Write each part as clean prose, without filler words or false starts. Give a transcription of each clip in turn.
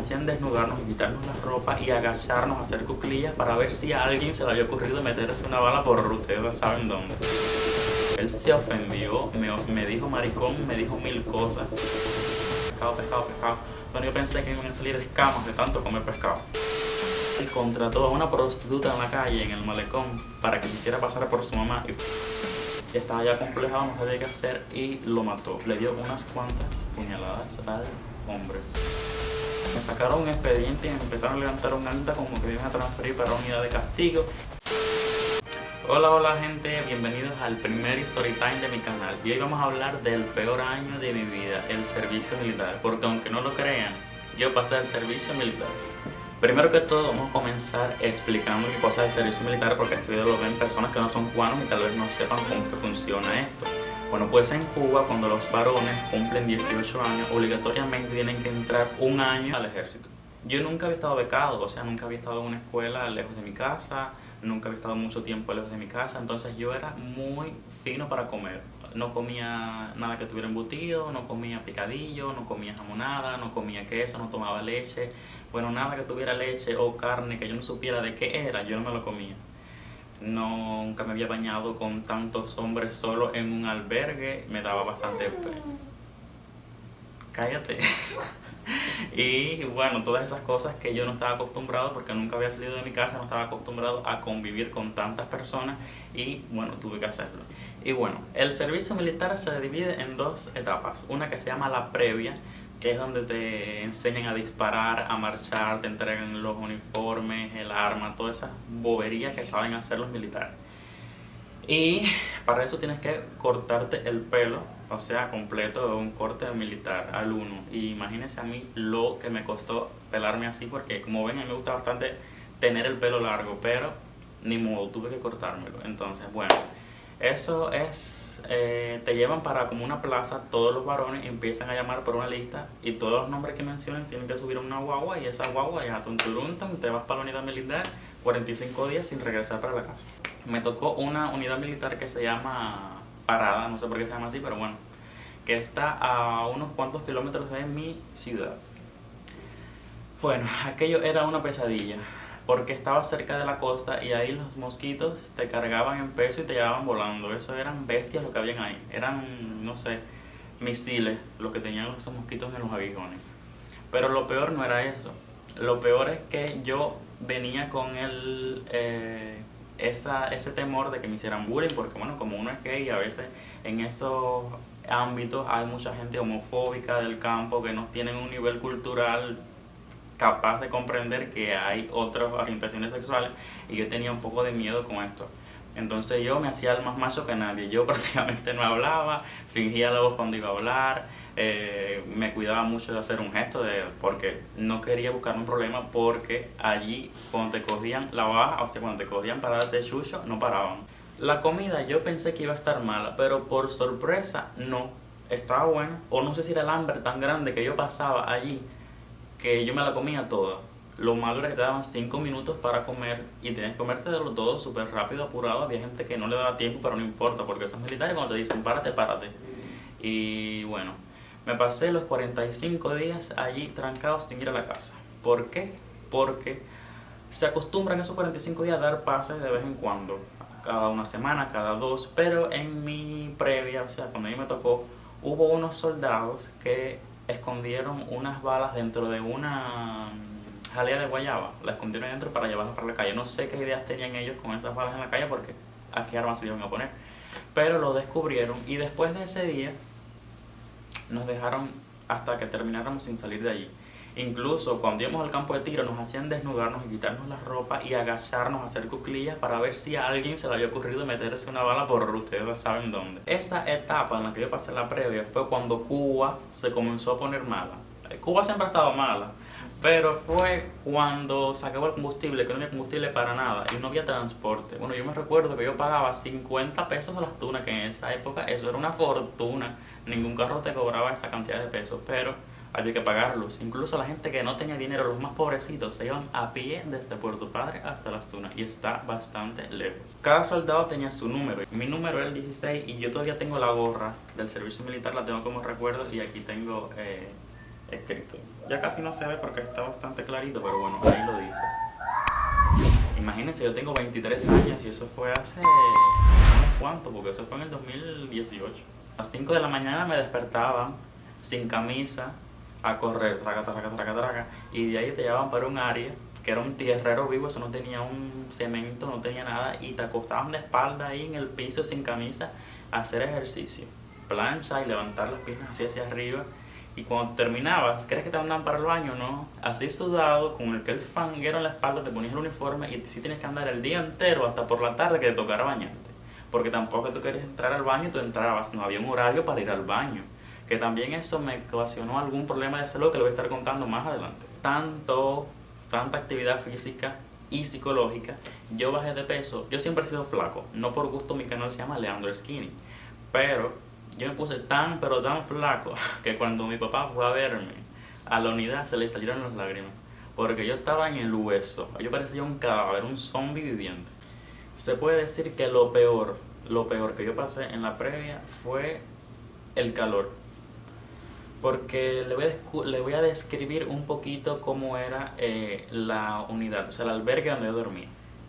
hacían desnudarnos y quitarnos la ropa y agacharnos a hacer cuclillas para ver si a alguien se le había ocurrido meterse una bala por ustedes saben dónde. Él se ofendió, me dijo maricón, me dijo mil cosas. Pescado, pescado, pescado. Bueno, yo pensé que me iban a salir escamas de tanto comer pescado. Él contrató a una prostituta en la calle, en el malecón, para que quisiera pasar por su mamá y estaba ya complejado, no sabía qué hacer y lo mató. Le dio unas cuantas puñaladas al hombre. Me sacaron un expediente y me empezaron a levantar un acta como que me iban a transferir para una unidad de castigo. Hola gente, bienvenidos al primer story time de mi canal. Y hoy vamos a hablar del peor año de mi vida, el servicio militar. Porque aunque no lo crean, yo pasé el servicio militar. Primero que todo vamos a comenzar explicando qué cosa es el servicio militar, porque este video lo ven personas que no son cubanos y tal vez no sepan cómo es que funciona esto. Bueno, pues en Cuba, cuando los varones cumplen 18 años, obligatoriamente tienen que entrar un año al ejército. Yo nunca había estado becado, o sea, nunca había estado en una escuela lejos de mi casa, nunca había estado mucho tiempo lejos de mi casa, entonces yo era muy fino para comer. No comía nada que tuviera embutido, no comía picadillo, no comía jamonada, no comía queso, no tomaba leche. Bueno, nada que tuviera leche o carne que yo no supiera de qué era, yo no me lo comía. Nunca me había bañado con tantos hombres solo en un albergue, me daba bastante cállate. Y bueno, todas esas cosas que yo no estaba acostumbrado porque nunca había salido de mi casa, no estaba acostumbrado a convivir con tantas personas y bueno, tuve que hacerlo. Y bueno, el servicio militar se divide en dos etapas, una que se llama la previa, que es donde te enseñan a disparar, a marchar, te entregan los uniformes, el arma, toda esa bobería que saben hacer los militares. Y para eso tienes que cortarte el pelo, o sea, completo, un corte militar al uno. Y imagínense a mí lo que me costó pelarme así, porque como ven a mí me gusta bastante tener el pelo largo, pero ni modo, tuve que cortármelo. Entonces, bueno, eso es, te llevan para como una plaza, todos los varones empiezan a llamar por una lista y todos los nombres que mencionen tienen que subir a una guagua y esa guagua ya te vas para la unidad militar 45 días sin regresar para la casa. Me tocó una unidad militar que se llama Parada, no sé por qué se llama así, pero bueno, que está a unos cuantos kilómetros de mi ciudad. Bueno, aquello era una pesadilla, porque estaba cerca de la costa y ahí los mosquitos te cargaban en peso y te llevaban volando. Eso eran bestias lo que habían ahí, eran, no sé, misiles lo que tenían esos mosquitos en los aguijones. Pero lo peor no era eso, lo peor es que yo venía con ese temor de que me hicieran bullying, porque bueno, como uno es gay, a veces en estos ámbitos hay mucha gente homofóbica del campo que no tienen un nivel cultural capaz de comprender que hay otras orientaciones sexuales, y yo tenía un poco de miedo con esto. Entonces yo me hacía el más macho que nadie, yo prácticamente no hablaba, fingía la voz cuando iba a hablar, me cuidaba mucho de hacer un gesto porque no quería buscar un problema, porque allí cuando te cogían la baja, o sea cuando te cogían para darte chucho, no paraban. La comida yo pensé que iba a estar mala, pero por sorpresa no, estaba buena, o no sé si era el hambre tan grande que yo pasaba allí, que yo me la comía toda. Lo malo era que te daban 5 minutos para comer y tenías que comértelo todo súper rápido, apurado. Había gente que no le daba tiempo, pero no importa, porque esos militares cuando te dicen párate, párate. Y bueno, me pasé los 45 días allí trancados sin ir a la casa. ¿Por qué? Porque se acostumbran esos 45 días a dar pases de vez en cuando, cada una semana, cada dos, pero en mi previa, o sea, cuando a mí me tocó, hubo unos soldados que escondieron unas balas dentro de una jalea de guayaba, la escondieron dentro para llevarlas para la calle. No sé qué ideas tenían ellos con esas balas en la calle, porque a qué armas se iban a poner, pero lo descubrieron y después de ese día nos dejaron hasta que termináramos sin salir de allí. Incluso cuando íbamos al campo de tiro nos hacían desnudarnos y quitarnos la ropa y agacharnos a hacer cuclillas para ver si a alguien se le había ocurrido meterse una bala por ustedes saben dónde. Esa etapa en la que yo pasé la previa fue cuando Cuba se comenzó a poner mala. Cuba siempre ha estado mala, pero fue cuando se acabó el combustible, que no había combustible para nada y no había transporte. Bueno, yo me recuerdo que yo pagaba 50 pesos por las tunas, que en esa época eso era una fortuna. Ningún carro te cobraba esa cantidad de pesos, pero había que pagarlos. Incluso la gente que no tenía dinero, los más pobrecitos, se iban a pie desde Puerto Padre hasta Las Tunas y está bastante lejos. Cada soldado tenía su número. Mi número era el 16 y yo todavía tengo la gorra del servicio militar, la tengo como recuerdo y aquí tengo escrito Ya casi no se ve porque está bastante clarito, pero bueno, ahí lo dice. Imagínense, yo tengo 23 años y eso fue hace unos cuantos, porque eso fue en el 2018. A las 5 de la mañana me despertaban sin camisa a correr, traca, traca, traca, traca, y de ahí te llevaban para un área que era un tierrero vivo, eso no tenía un cemento, no tenía nada, y te acostaban de espalda ahí en el piso sin camisa a hacer ejercicio. Plancha y levantar las piernas así hacia arriba. Y cuando terminabas, ¿crees que te mandaban para el baño? No. Así sudado, con el que el fanguero en la espalda, te ponías el uniforme y sí tienes que andar el día entero hasta por la tarde que te tocara bañarte. Porque tampoco tú querías entrar al baño y tú entrabas, no había un horario para ir al baño. Que también eso me ocasionó algún problema de salud que lo voy a estar contando más adelante. Tanta actividad física y psicológica, yo bajé de peso. Yo siempre he sido flaco, no por gusto mi canal se llama Leandro Skinny, pero yo me puse tan pero tan flaco que cuando mi papá fue a verme a la unidad se le salieron las lágrimas, porque yo estaba en el hueso, yo parecía un cadáver, un zombie viviente. Se puede decir que lo peor que yo pasé en la previa fue el calor, porque le voy a describir un poquito cómo era la unidad, o sea, el albergue donde yo dormía.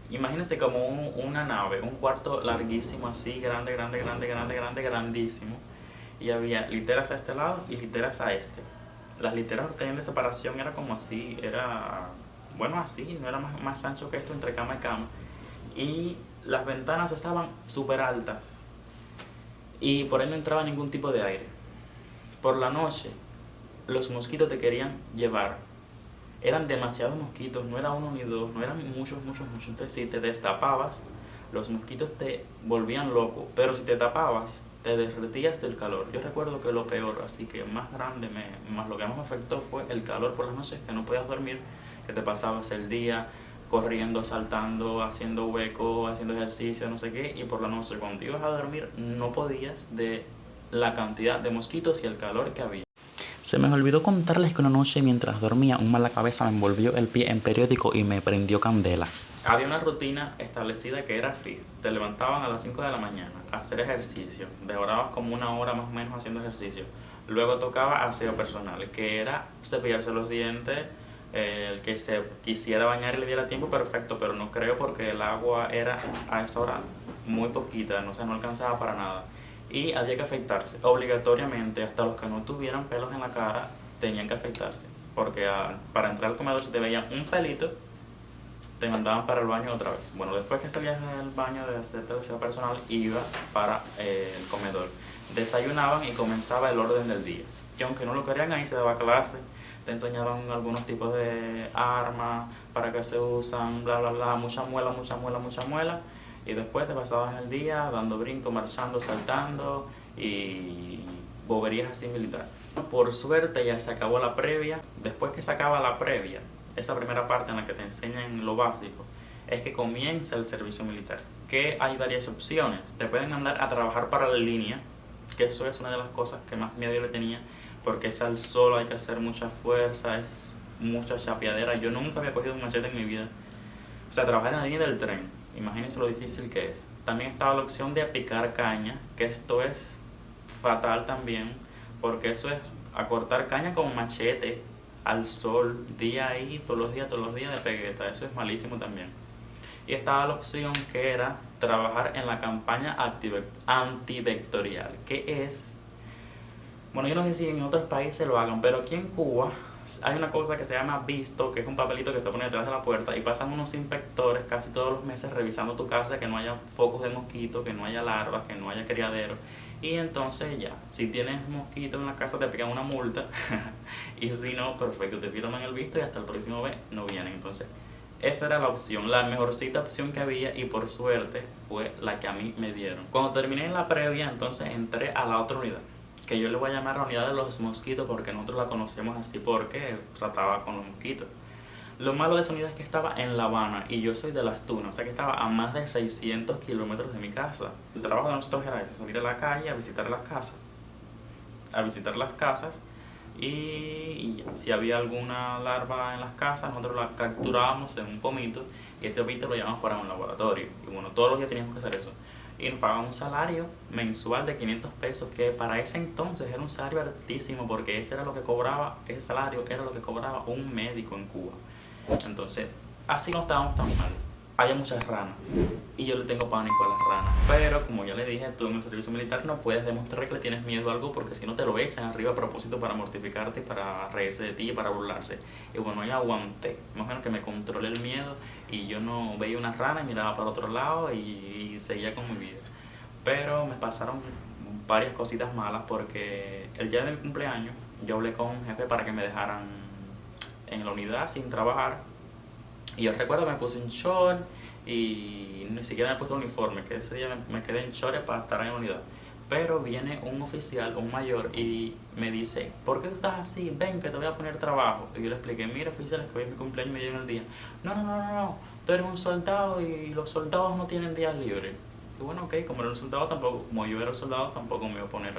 Imagínense como una nave, un cuarto larguísimo así, grande, grande, grande, grande, grande, grandísimo. Y había literas a este lado y literas a este. Las literas que tenían de separación era como así, era, bueno, así, no era más ancho que esto entre cama y cama. Y las ventanas estaban súper altas y por ahí no entraba ningún tipo de aire. Por la noche, los mosquitos te querían llevar. Eran demasiados mosquitos, no era uno ni dos, no eran muchos, muchos, muchos. Entonces, si te destapabas, los mosquitos te volvían loco. Pero si te tapabas, te derretías del calor. Yo recuerdo que lo peor, así que más grande, más lo que más me afectó fue el calor por las noches, que no podías dormir, que te pasabas el día corriendo, saltando, haciendo hueco, haciendo ejercicio, no sé qué, y por la noche cuando te ibas a dormir no podías de la cantidad de mosquitos y el calor que había. Se me olvidó contarles que una noche mientras dormía un mala cabeza me envolvió el pie en periódico y me prendió candela. Había una rutina establecida que era fija. Te levantaban a las 5 de la mañana a hacer ejercicio. Demorabas como una hora más o menos haciendo ejercicio. Luego tocaba aseo personal, que era cepillarse los dientes. El que se quisiera bañar y le diera tiempo, perfecto, pero no creo porque el agua era a esa hora muy poquita, no, no alcanzaba para nada. Y había que afeitarse, obligatoriamente, hasta los que no tuvieran pelos en la cara tenían que afeitarse, porque para entrar al comedor si te veían un pelito, te mandaban para el baño otra vez. Bueno, después que salías del baño de hacer el aseo personal, iba para el comedor. Desayunaban y comenzaba el orden del día. Que aunque no lo querían, ahí se daba clase, te enseñaban algunos tipos de armas, para qué se usan, bla, bla, bla, mucha muela, mucha muela, mucha muela. Y después te pasabas el día dando brincos, marchando, saltando y boberías así militares. Por suerte ya se acabó la previa. Después que se acaba la previa, esa primera parte en la que te enseñan lo básico, es que comienza el servicio militar. Que hay varias opciones. Te pueden mandar a trabajar para la línea, que eso es una de las cosas que más miedo yo le tenía, porque es al solo, hay que hacer mucha fuerza, es mucha chapeadera. Yo nunca había cogido un machete en mi vida. O sea, trabajar en la línea del tren, imagínense lo difícil que es. También estaba la opción de picar caña, que esto es fatal también, porque eso es acortar caña con machete al sol, día ahí, todos los días de pegueta, eso es malísimo también. Y estaba la opción que era trabajar en la campaña antivectorial, que es, bueno, yo no sé si en otros países lo hagan, pero aquí en Cuba hay una cosa que se llama visto, que es un papelito que se pone detrás de la puerta y pasan unos inspectores casi todos los meses revisando tu casa, que no haya focos de mosquitos, que no haya larvas, que no haya criadero. Y entonces ya, si tienes mosquitos en la casa te pican una multa y si no, perfecto, te firman el visto y hasta el próximo mes no vienen. Entonces esa era la opción, la mejorcita opción que había y por suerte fue la que a mí me dieron. Cuando terminé la previa, entonces entré a la otra unidad, que yo le voy a llamar la unidad de los mosquitos porque nosotros la conocemos así porque trataba con los mosquitos. Lo malo de esa unidad es que estaba en La Habana y yo soy de Las Tunas, o sea que estaba a más de 600 kilómetros de mi casa. El trabajo de nosotros era ese, salir a la calle a visitar las casas, y si había alguna larva en las casas nosotros la capturábamos en un pomito y ese pomito lo llevábamos para un laboratorio y bueno, todos los días teníamos que hacer eso. y nos pagaban un salario mensual de 500 pesos, que para ese entonces era un salario altísimo, porque ese era lo que cobraba, ese salario era lo que cobraba un médico en Cuba. Entonces, así no estábamos tan mal. Había muchas ranas y yo le tengo pánico a las ranas. Pero como ya le dije, tú en el servicio militar no puedes demostrar que le tienes miedo a algo, porque si no te lo echan arriba a propósito para mortificarte, para reírse de ti y para burlarse. Y bueno, yo aguanté, más o menos que me controlé el miedo, y yo no veía una rana y miraba para otro lado y seguía con mi vida. Pero me pasaron varias cositas malas, porque el día de mi cumpleaños yo hablé con un jefe para que me dejaran en la unidad sin trabajar. Y yo recuerdo que me puse un short y ni siquiera me puse un uniforme, que ese día me quedé en shorts para estar en la unidad. Pero viene un oficial, un mayor, y me dice, ¿por qué tú estás así? Ven, que te voy a poner trabajo. Y yo le expliqué, mira, oficial, es que hoy es mi cumpleaños y me dieron el día. No, no, no, no, no, tú eres un soldado y los soldados no tienen días libres. Y bueno, ok, como era un soldado, tampoco, como yo era un soldado, tampoco me iba a poner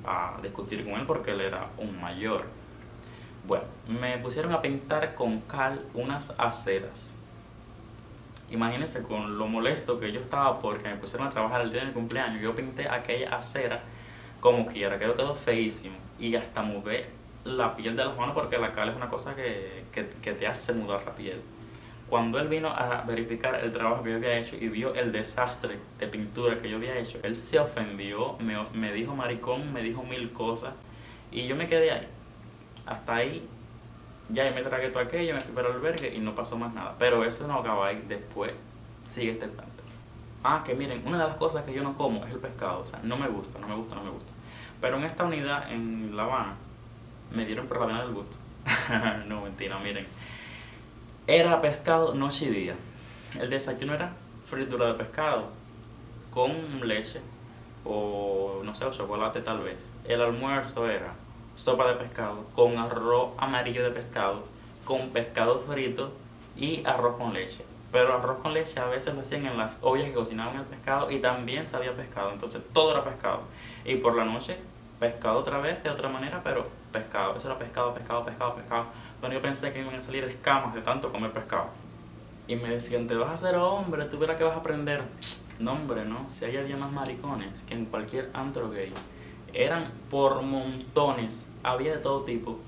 a discutir con él, porque él era un mayor. Bueno, me pusieron a pintar con cal unas aceras. Imagínense con lo molesto que yo estaba porque me pusieron a trabajar el día de mi cumpleaños. Yo pinté aquella acera como quiera, quedó feísimo. Y hasta mudé la piel de las manos, porque la cal es una cosa que te hace mudar la piel. Cuando él vino a verificar el trabajo que yo había hecho y vio el desastre de pintura que yo había hecho, él se ofendió, me dijo maricón, me dijo mil cosas, y yo me quedé ahí. Hasta ahí ya me tragué todo aquello, me fui para el albergue y no pasó más nada. Pero eso no acaba ahí, después sigue este cuento. Ah, que miren, una de las cosas que yo no como es el pescado, o sea, no me gusta, no me gusta, no me gusta. Pero en esta unidad en La Habana me dieron por la vena del gusto. No, mentira, miren. Era pescado noche y día. El desayuno era fritura de pescado con leche o no sé, o chocolate tal vez. El almuerzo era sopa de pescado con arroz amarillo de pescado, con pescado frito y arroz con leche. Pero arroz con leche a veces lo hacían en las ollas que cocinaban el pescado y también sabía pescado, entonces todo era pescado. Y por la noche, pescado otra vez, de otra manera, pero pescado. Eso era pescado, pescado, pescado, pescado. Bueno, yo pensé que me iban a salir escamas de tanto comer pescado. Y me decían, te vas a hacer hombre, tú verás que vas a aprender. No, hombre, no. Si hay había más maricones que en cualquier antro gay. Eran por montones. Había de todo tipo.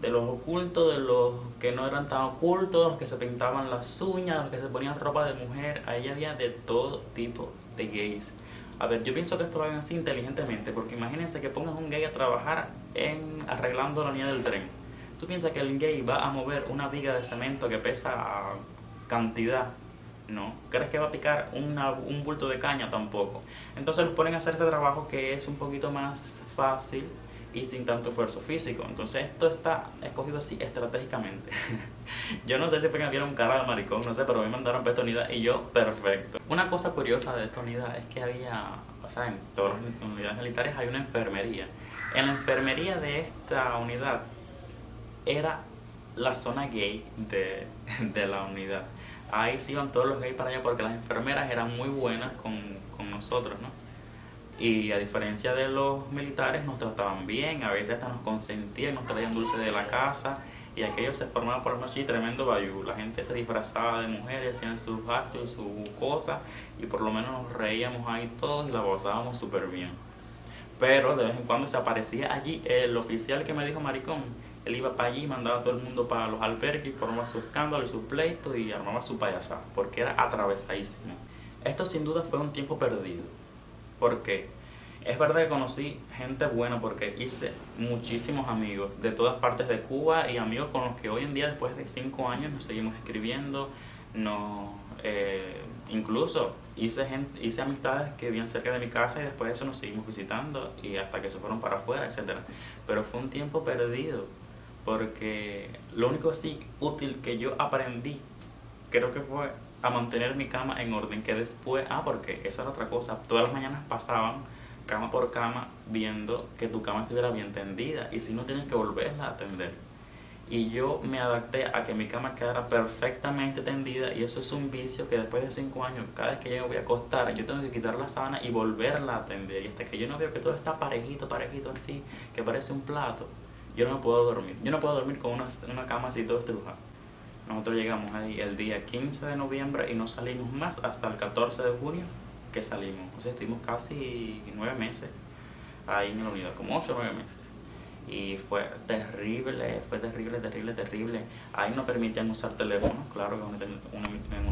De los ocultos, de los que no eran tan ocultos, de los que se pintaban las uñas, de los que se ponían ropa de mujer. Ahí había de todo tipo de gays. A ver, yo pienso que esto lo hagan así inteligentemente, porque imagínense que pongas un gay a trabajar en arreglando la línea del tren. ¿Tú piensas que el gay va a mover una viga de cemento que pesa cantidad? No. ¿Crees que va a picar un bulto de caña? Tampoco. Entonces los ponen a hacer este trabajo que es un poquito más fácil y sin tanto esfuerzo físico. Entonces esto está escogido así estratégicamente. Yo no sé si fue que me vieron cara de maricón, no sé, pero me mandaron para esta unidad y yo, perfecto. Una cosa curiosa de esta unidad es que había, o sea, en todas las unidades militares hay una enfermería. En la enfermería de esta unidad era la zona gay de la unidad. Ahí se iban todos los gays para allá, porque las enfermeras eran muy buenas con nosotros, ¿no? Y a diferencia de los militares, nos trataban bien, a veces hasta nos consentían, nos traían dulce de la casa, y aquello se formaba por la noche y tremendo bayú. La gente se disfrazaba de mujeres, hacían sus actos, sus cosas, y por lo menos nos reíamos ahí todos y la pasábamos súper bien. Pero de vez en cuando se aparecía allí el oficial que me dijo maricón. Él iba para allí, mandaba a todo el mundo para los albergues, formaba su escándalo y sus pleitos y armaba su payasada, porque era atravesadísimo. Esto sin duda fue un tiempo perdido, porque es verdad que conocí gente buena, porque hice muchísimos amigos de todas partes de Cuba, y amigos con los que hoy en día, después de 5 años, nos seguimos escribiendo, incluso hice amistades que vivían cerca de mi casa, y después de eso nos seguimos visitando y hasta que se fueron para afuera, etcétera. Pero fue un tiempo perdido, porque lo único así útil que yo aprendí creo que fue a mantener mi cama en orden, que después, porque eso era otra cosa, todas las mañanas pasaban cama por cama viendo que tu cama estuviera bien tendida, y si no, tienes que volverla a tender. Y yo me adapté a que mi cama quedara perfectamente tendida, y eso es un vicio que después de 5 años, cada vez que yo me voy a acostar, yo tengo que quitar la sábana y volverla a tender, y hasta que yo no veo que todo está parejito, parejito así, que parece un plato, yo no puedo dormir. Yo no puedo dormir con una cama así toda estrujada. Nosotros llegamos ahí el día 15 de noviembre y no salimos más hasta el 14 de junio, que salimos. O sea, estuvimos casi 9 meses ahí en la unidad, como 8 o 9 meses. Y fue terrible, terrible. Ahí no permitían usar teléfono, claro que en una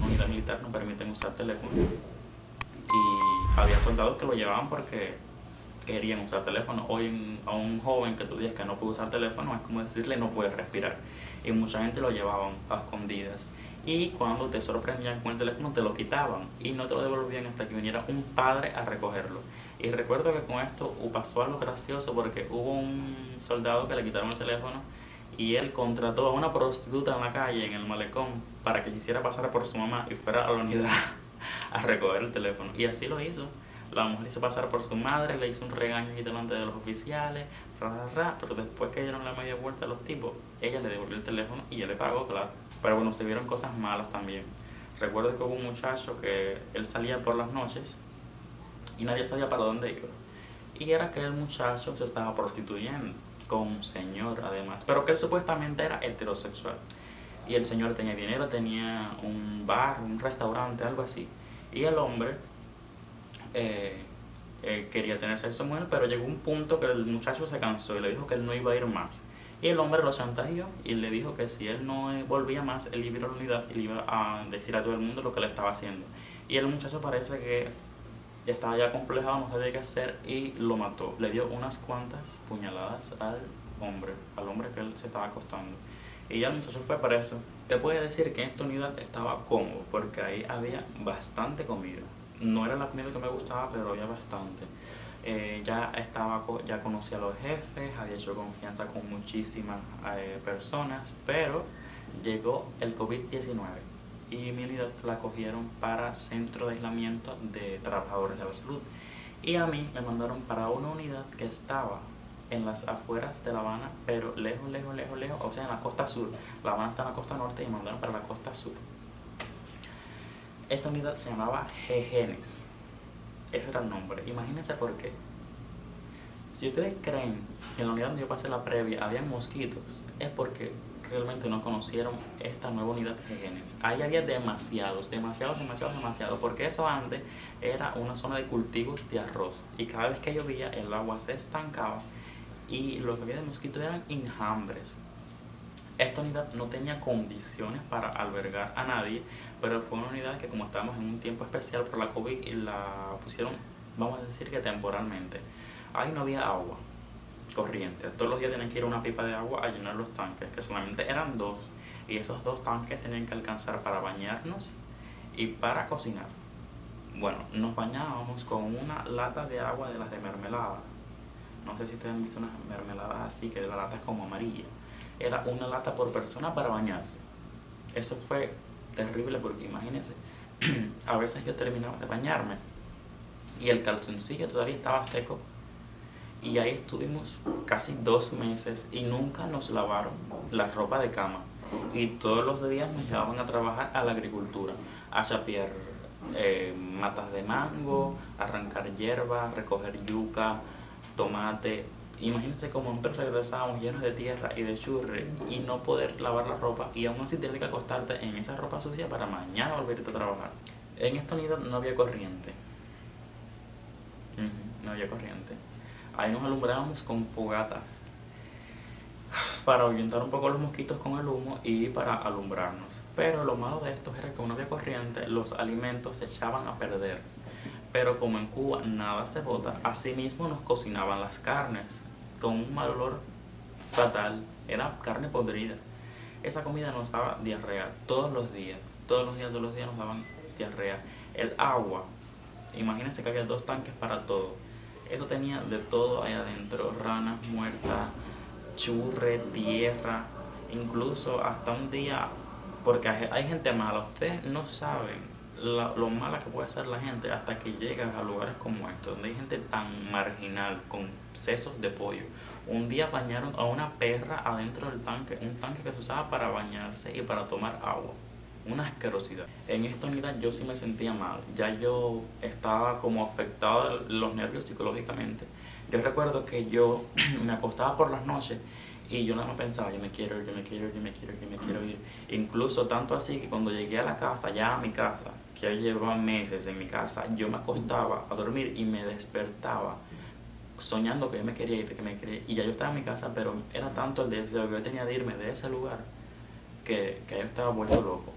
unidad militar no permiten usar teléfono. Y había soldados que lo llevaban porque querían usar teléfono. Hoy a un joven que tú dices que no puede usar teléfono es como decirle no puedes respirar. Y mucha gente lo llevaban a escondidas. Y cuando te sorprendían con el teléfono te lo quitaban y no te lo devolvían hasta que viniera un padre a recogerlo. Y recuerdo que con esto pasó algo gracioso porque hubo un soldado que le quitaron el teléfono y él contrató a una prostituta en la calle, en el malecón, para que se hiciera pasar por su mamá y fuera a la unidad a recoger el teléfono. Y así lo hizo. La mujer le hizo pasar por su madre, le hizo un regaño ahí delante de los oficiales, pero después que dieron la media vuelta a los tipos, ella le devolvió el teléfono y él le pagó, claro. Pero bueno, se vieron cosas malas también. Recuerdo que hubo un muchacho que él salía por las noches y nadie sabía para dónde iba. Y era que el muchacho se estaba prostituyendo con un señor además, pero que él supuestamente era heterosexual. Y el señor tenía dinero, tenía un bar, un restaurante, algo así. Y el hombre quería tener sexo con él, pero llegó un punto que el muchacho se cansó y le dijo que él no iba a ir más. Y el hombre lo chantajeó y le dijo que si él no volvía más, él iba a ir a la unidad y le iba a decir a todo el mundo lo que le estaba haciendo. Y el muchacho parece que estaba ya complejado, no sabía qué hacer y lo mató. Le dio unas cuantas puñaladas al hombre que él se estaba acostando. Y ya el muchacho fue preso. Te puedo decir que en esta unidad estaba cómodo porque ahí había bastante comida. No era la comida que me gustaba, pero había bastante. Ya conocía a los jefes, había hecho confianza con muchísimas personas, pero llegó el COVID-19 y mi unidad la cogieron para centro de aislamiento de trabajadores de la salud. Y a mí me mandaron para una unidad que estaba en las afueras de La Habana, pero lejos, o sea, en la costa sur. La Habana está en la costa norte y me mandaron para la costa sur. Esta unidad se llamaba Jejenes. Ese era el nombre. Imagínense por qué. Si ustedes creen que en la unidad donde yo pasé la previa habían mosquitos, es porque realmente no conocieron esta nueva unidad Jejenes. Ahí había demasiados, porque eso antes era una zona de cultivos de arroz. Y cada vez que llovía el agua se estancaba y lo que había de mosquitos eran enjambres. Esta unidad no tenía condiciones para albergar a nadie, pero fue una unidad que como estábamos en un tiempo especial por la COVID y la pusieron, vamos a decir que temporalmente. Ahí no había agua corriente, todos los días tenían que ir a una pipa de agua a llenar los tanques, que solamente eran 2, y esos 2 tanques tenían que alcanzar para bañarnos y para cocinar. Bueno, nos bañábamos con una lata de agua de las de mermelada. No sé si ustedes han visto unas mermeladas así, que la lata es como amarilla. Era una lata por persona para bañarse. Eso fue terrible porque imagínense, a veces yo terminaba de bañarme y el calzoncillo todavía estaba seco. Y ahí estuvimos casi 2 meses y nunca nos lavaron la ropa de cama. Y todos los días nos llevaban a trabajar a la agricultura, a chapear matas de mango, arrancar hierba, recoger yuca, tomate. Imagínense cómo nosotros regresábamos llenos de tierra y de churre y no poder lavar la ropa y aún así tener que acostarte en esa ropa sucia para mañana volverte a trabajar. En esta unidad no había corriente. No había corriente. Ahí nos alumbrábamos con fogatas para ahuyentar un poco los mosquitos con el humo y para alumbrarnos. Pero lo malo de esto era que como no había corriente, los alimentos se echaban a perder. Pero como en Cuba nada se bota, asimismo nos cocinaban las carnes con un mal olor fatal. Era carne podrida. Esa comida nos daba diarrea todos los días nos daban diarrea. El agua, imagínense que había 2 tanques para todo. Eso tenía de todo ahí adentro, ranas muertas, churre, tierra, incluso hasta un día, porque hay gente mala, ustedes no saben lo mala que puede ser la gente hasta que llegas a lugares como estos, donde hay gente tan marginal, con sesos de pollo. Un día bañaron a una perra adentro del tanque, un tanque que se usaba para bañarse y para tomar agua. Una asquerosidad. En esta unidad yo sí me sentía mal, ya yo estaba como afectado de los nervios psicológicamente. Yo recuerdo que yo me acostaba por las noches Y yo nada más pensaba, yo me quiero ir, yo me quiero ir, yo me quiero ir, yo me quiero ir. Incluso tanto así que cuando llegué a la casa, ya a mi casa, que ya llevaba meses en mi casa, yo me acostaba a dormir y me despertaba soñando que yo me quería ir, que me quería ir. Y ya yo estaba en mi casa, pero era tanto el deseo que yo tenía de irme de ese lugar que yo estaba vuelto loco.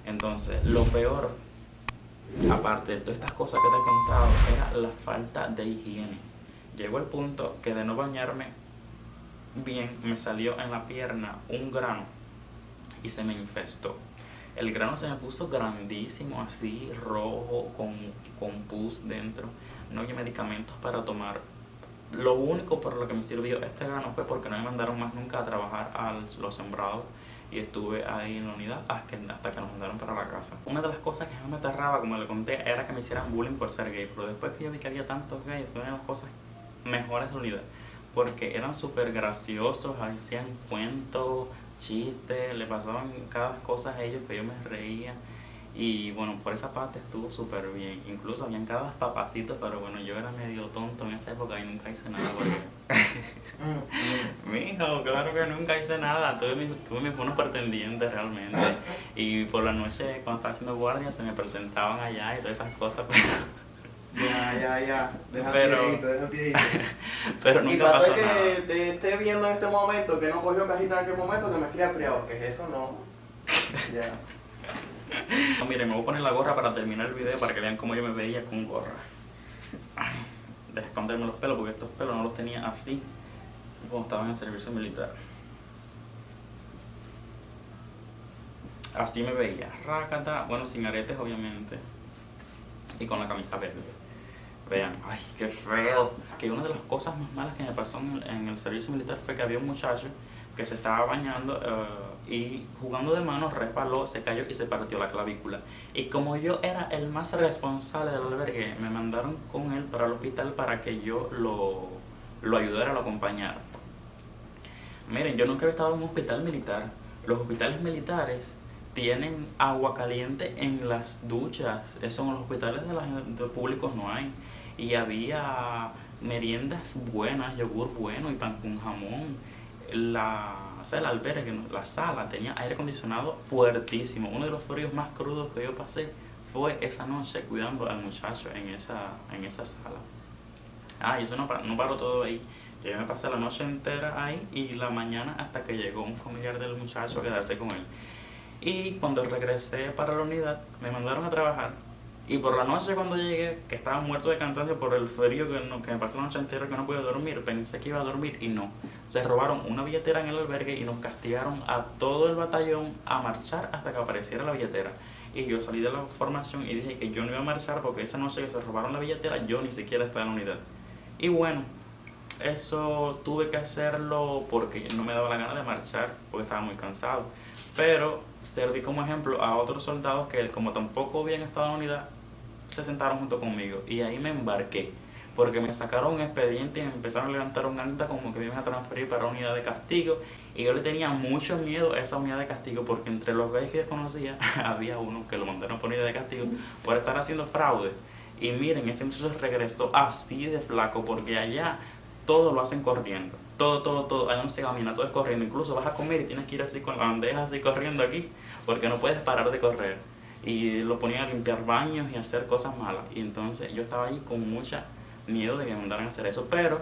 Entonces, lo peor, aparte de todas estas cosas que te he contado, era la falta de higiene. Llegó el punto que de no bañarme bien, me salió en la pierna un grano y se me infestó. El grano se me puso grandísimo, así, rojo, con pus dentro. No había medicamentos para tomar. Lo único por lo que me sirvió este grano fue porque no me mandaron más nunca a trabajar a los sembrados y estuve ahí en la unidad hasta que nos mandaron para la casa. Una de las cosas que más me aterraba, como le conté, era que me hicieran bullying por ser gay, pero después que yo vi que había tantos gays, fue una de las cosas mejores de la unidad, porque eran súper graciosos, hacían cuentos, chistes, le pasaban cada cosa a ellos que yo me reía. Y bueno, por esa parte estuvo súper bien. Incluso habían cada papacitos, pero bueno, yo era medio tonto en esa época y nunca hice nada porque... Mijo, claro que nunca hice nada. Tuve mis buenos pretendientes realmente. Y por la noche, cuando estaba haciendo guardia, se me presentaban allá y todas esas cosas, pero... Ya. Deja Pero- piedito. pero Y nunca para pasó que nada. te esté viendo en este momento, que no cogió cajita en aquel momento, que me escriba privado, que es eso, no. Ya. No, miren, me voy a poner la gorra para terminar el video para que vean cómo yo me veía con gorra. Ay, deja esconderme los pelos porque estos pelos no los tenía así cuando estaba en el servicio militar. Así me veía, rácata, bueno, sin aretes obviamente y con la camisa verde. Vean, ay, qué feo. Que una de las cosas más malas que me pasó en el servicio militar fue que había un muchacho que se estaba bañando y jugando de manos resbaló, se cayó y se partió la clavícula. Y como yo era el más responsable del albergue, me mandaron con él para el hospital para que yo lo ayudara, lo acompañara. Miren, yo nunca he estado en un hospital militar. Los hospitales militares tienen agua caliente en las duchas. Eso en los hospitales de públicos no hay. Y había meriendas buenas, yogur bueno y pan con jamón. O sea, el albergue, la sala tenía aire acondicionado fuertísimo. Uno de los fríos más crudos que yo pasé fue esa noche cuidando al muchacho en esa sala. Y eso no paró todo ahí. Yo me pasé la noche entera ahí y la mañana hasta que llegó un familiar del muchacho a quedarse con él. Y cuando regresé para la unidad, me mandaron a trabajar. Y por la noche cuando llegué, que estaba muerto de cansancio por el frío que me pasó la noche entera, que no pude dormir, pensé que iba a dormir y no. Se robaron una billetera en el albergue y nos castigaron a todo el batallón a marchar hasta que apareciera la billetera. Y yo salí de la formación y dije que yo no iba a marchar porque esa noche que se robaron la billetera yo ni siquiera estaba en la unidad. Y bueno, eso tuve que hacerlo porque no me daba la gana de marchar porque estaba muy cansado. Pero serví como ejemplo a otros soldados que como tampoco habían estado en la unidad, se sentaron junto conmigo y ahí me embarqué. Porque me sacaron un expediente y me empezaron a levantar un acta como que me iban a transferir para una unidad de castigo. Y yo le tenía mucho miedo a esa unidad de castigo porque entre los gays que yo conocía había uno que lo mandaron por unidad de castigo por estar haciendo fraude. Y miren, ese muchacho regresó así de flaco porque allá todo lo hacen corriendo. Todo. Allá no se camina, todo es corriendo. Incluso vas a comer y tienes que ir así con la bandeja así corriendo aquí porque no puedes parar de correr. Y lo ponían a limpiar baños y a hacer cosas malas. Y entonces yo estaba ahí con mucha miedo de que me mandaran a hacer eso. Pero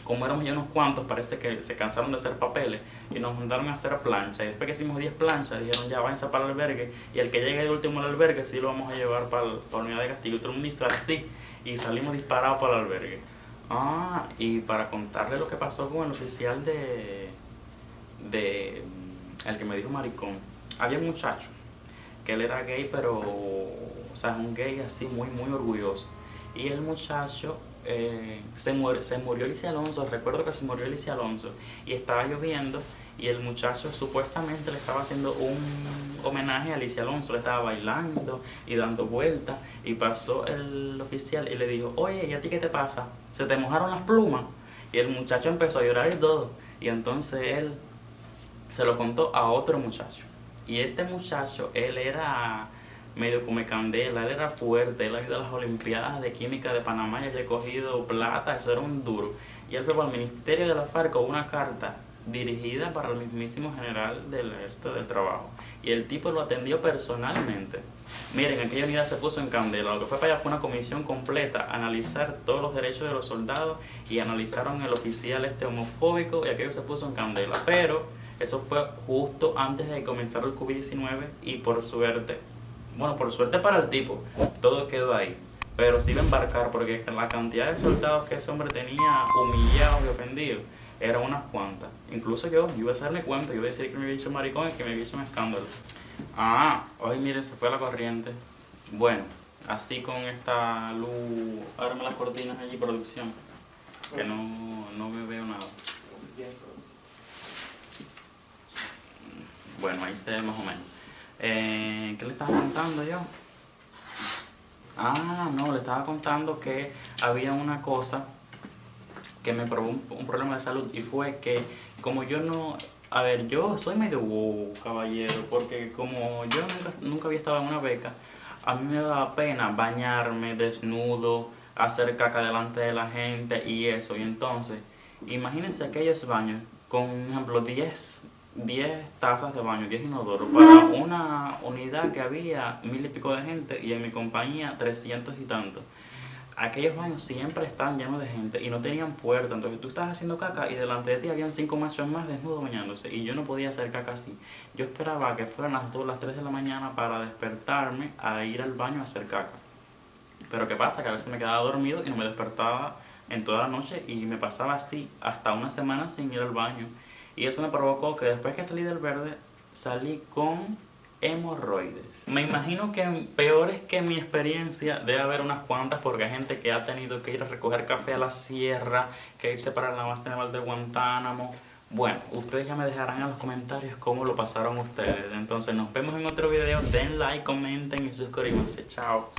como éramos ya unos cuantos, parece que se cansaron de hacer papeles y nos mandaron a hacer plancha. Y después que hicimos 10 planchas, dijeron ya váyanse para el albergue. Y el que llegue de último al albergue, sí lo vamos a llevar para la unidad de castigo. Y todo el mundo hizo así y salimos disparados para el albergue. Y para contarle lo que pasó con el oficial el que me dijo maricón. Había un muchacho que él era gay, pero, o sea, es un gay así muy orgulloso. Y el muchacho se murió Alicia Alonso, recuerdo que se murió Alicia Alonso, y estaba lloviendo, y el muchacho supuestamente le estaba haciendo un homenaje a Alicia Alonso, le estaba bailando y dando vueltas, y pasó el oficial y le dijo, oye, ¿y a ti qué te pasa? ¿Se te mojaron las plumas? Y el muchacho empezó a llorar y todo, y entonces él se lo contó a otro muchacho. Y este muchacho, él era medio come candela, él era fuerte, él había ido a las Olimpiadas de Química de Panamá y había cogido plata, eso era un duro. Y él fue al Ministerio de la FARC con una carta dirigida para el mismísimo general del trabajo. Y el tipo lo atendió personalmente. Miren, aquella unidad se puso en candela. Lo que fue para allá fue una comisión completa a analizar todos los derechos de los soldados y analizaron el oficial homofóbico y aquello se puso en candela. Pero eso fue justo antes de comenzar el COVID-19 y por suerte para el tipo, todo quedó ahí. Pero se iba a embarcar porque la cantidad de soldados que ese hombre tenía humillados y ofendidos eran unas cuantas. Incluso yo iba a hacerle cuenta, yo iba a decir que me había dicho maricón y que me había hecho un escándalo. Hoy miren, se fue la corriente. Bueno, así con esta luz, ábrame las cortinas allí, producción, que no me veo nada. Bueno, ahí se ve más o menos. ¿Qué le estaba contando yo? No, le estaba contando que había una cosa que me provocó un problema de salud y fue que como yo no... A ver, yo soy medio wow, caballero, porque como yo nunca había estado en una beca, a mí me daba pena bañarme desnudo, hacer caca delante de la gente y eso. Y entonces, imagínense aquellos baños con, por ejemplo, 10 tazas de baño, 10 inodoros, para una unidad que había 1000 y pico de gente y en mi compañía 300 y tantos. Aquellos baños siempre estaban llenos de gente y no tenían puerta, entonces tú estabas haciendo caca y delante de ti habían 5 machos más desnudos bañándose y yo no podía hacer caca así. Yo esperaba que fueran las 2, las 3 de la mañana para despertarme a ir al baño a hacer caca. Pero ¿qué pasa? Que a veces me quedaba dormido y no me despertaba en toda la noche y me pasaba así hasta una semana sin ir al baño. Y eso me provocó que después que salí del verde, salí con hemorroides. Me imagino que peores que mi experiencia debe haber unas cuantas porque hay gente que ha tenido que ir a recoger café a la sierra, que irse para la base naval de Guantánamo. Bueno, ustedes ya me dejarán en los comentarios cómo lo pasaron ustedes. Entonces nos vemos en otro video. Den like, comenten y suscríbanse. Chao.